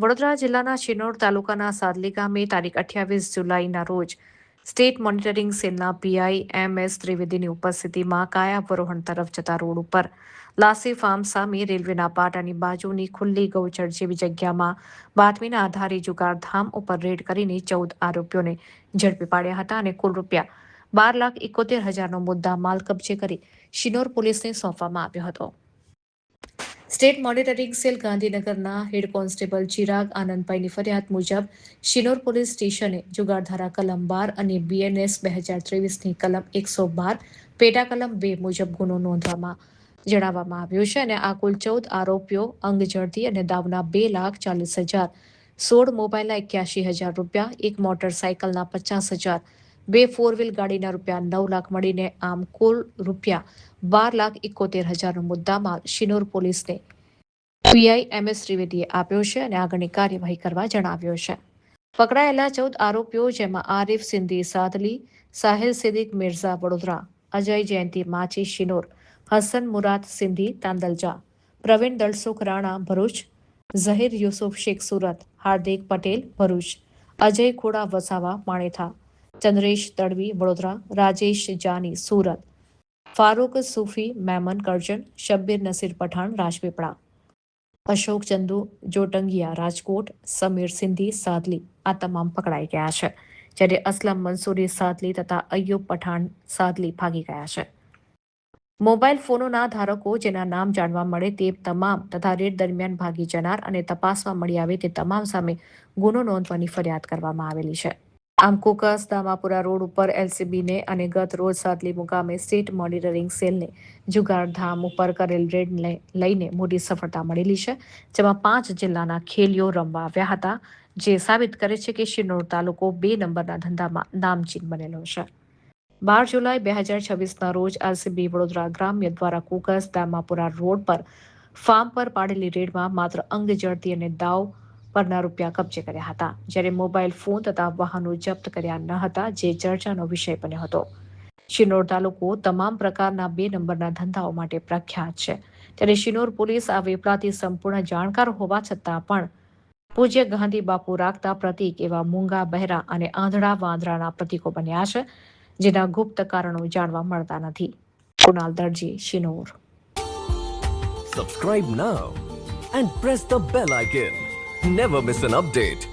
વડોદરા જિલ્લાના શિનોર તાલુકાના સાદલી ગામે તારીખ 28 જુલાઈના રોજ સ્ટેટ મોનિટરિંગ સેલના પીઆઈ એમ.એસ. ત્રિવેદીની ઉપસ્થિતિમાં કાયાવરોહણ તરફ જતા રોડ ઉપર લાસી ફાર્મ સામે રેલવેના પાટાની બાજુની ખુલ્લી ગૌચર જેવી જગ્યામાં બાતમીના આધારે જુગારધામ ઉપર રેડ કરીને 14 આરોપીઓને ઝડપી પાડ્યા હતા અને કુલ રૂપિયા 12,71,000નો મુદ્દા માલ કબજે કરી શિનોર પોલીસને સોંપવામાં આવ્યો હતો. સ્ટેટ મોનિટરિંગ સેલ ગાંધીનગરના હેડ કોન્સ્ટેબલ ચિરાગ આનંદભાઈની ફરિયાદ મુજબ શિનોર પોલીસ સ્ટેશને જુગારધારા કલમ 12 અને બીએનએસ 2023ની કલમ 112 પેટા કલમ 2 મુજબ ગુનો નોંધવામાં જણાવવામાં આવ્યો છે અને આ કુલ 14 આરોપીઓ અંગ ઝડતી અને દાવના 2,40,000, 16 મોબાઈલના 81,000 રૂપિયા, એક મોટરસાયકલના 50,000, 2 ફોર વ્હીલ ગાડીના રૂપિયા 9 લાખ મળીને આમ કુલ રૂપિયા 12,71,000નો મુદ્દામાલ શિનોર પોલીસને પીઆઈ એમ.એસ. ત્રિવેદીએ આપ્યો છે અને આગળની કાર્યવાહી કરવા જણાવ્યો છે. પકડાયેલા 14 આરોપીઓ જેમાં આરિફ સિંધી સાદલી, સાહિલ સિદ્દીક મિર્ઝા વડોદરા, અજય જયંતિ માચી શિનોર, હસન મુરાદ સિંધી તાંદલજા, પ્રવીણ દલસુખ રાણા ભરૂચ, ઝહીર યુસુફ શેખ સુરત, હાર્દિક પટેલ ભરૂચ, અજય ખોડા વસાવા માણેથા, ચંદ્રેશ તડવી વડોદરા, રાજેશ જાની સુરત, ફારૂક સૂફી મેમન કરજણ, શબ્બીર નસીર પઠાણ રાજપીપળા, અશોક ચંદુ જોટંગિયા રાજકોટ, સમીર સિંધી સાદલી આ તમામ પકડાઈ ગયા છે, જ્યારે અસલમ મંસૂરી સાદલી તથા અય્યુબ પઠાણ સાદલી ભાગી ગયા છે. મોબાઈલ ફોનોના ધારકો જેના નામ જાણવા મળે તે તમામ તથા રેડ દરમિયાન ભાગી જનાર અને તપાસમાં મળી આવે તે તમામ સામે ગુનો નોંધવાની ફરિયાદ કરવામાં આવેલી છે. આમ કુકસ દામાપુરા રોડ ઉપર એલસીબીને અને ગત રોજ સાદલી મુકામે સ્ટેટ મોનિટરિંગ સેલને જુગારધામ ઉપર કરેલ રેડ લઈને મોટી સફળતા મળેલી છે, જેમાં 5 જિલ્લાના ખેલીઓ રમવા આવ્યા હતા, જે સાબિત કરે છે કે શિનોર તાલુકો 2 નંબરના ધંધામાં નામચીન બનેલો છે. 12 જુલાઈ 2026ના રોજ એલસીબી વડોદરા ગ્રામ્ય દ્વારા કુકસ દામાપુરા રોડ પર ફાર્મ પર પાડેલી રેડમાં માત્ર અંગ ઝડતી અને દાવ પરના રૂપિયા કબજે કર્યા હતા, જ્યારે મોબાઈલ ફોન તથા વાહનો જપ્ત કર્યા ન હતા, જે ચર્ચાનો વિષય બન્યો હતો. શિનોર તાલુકો તમામ પ્રકારના 2 નંબરના ધંધાઓ માટે પ્રખ્યાત છે, ત્યારે શિનોર પોલીસ આ વેપલાથી સંપૂર્ણ જાણકાર હોવા છતાં પણ પૂજ્ય ગાંધી બાપુ રાખતા પ્રતીક એવા મૂંગા બહેરા અને આંધળા વાંદરાના પ્રતીકો બન્યા છે, જેના ગુપ્ત કારણો જાણવા મળતા નથી. કુણાલ દરજી, Shinor. Subscribe now and press the bell icon. Never miss an update.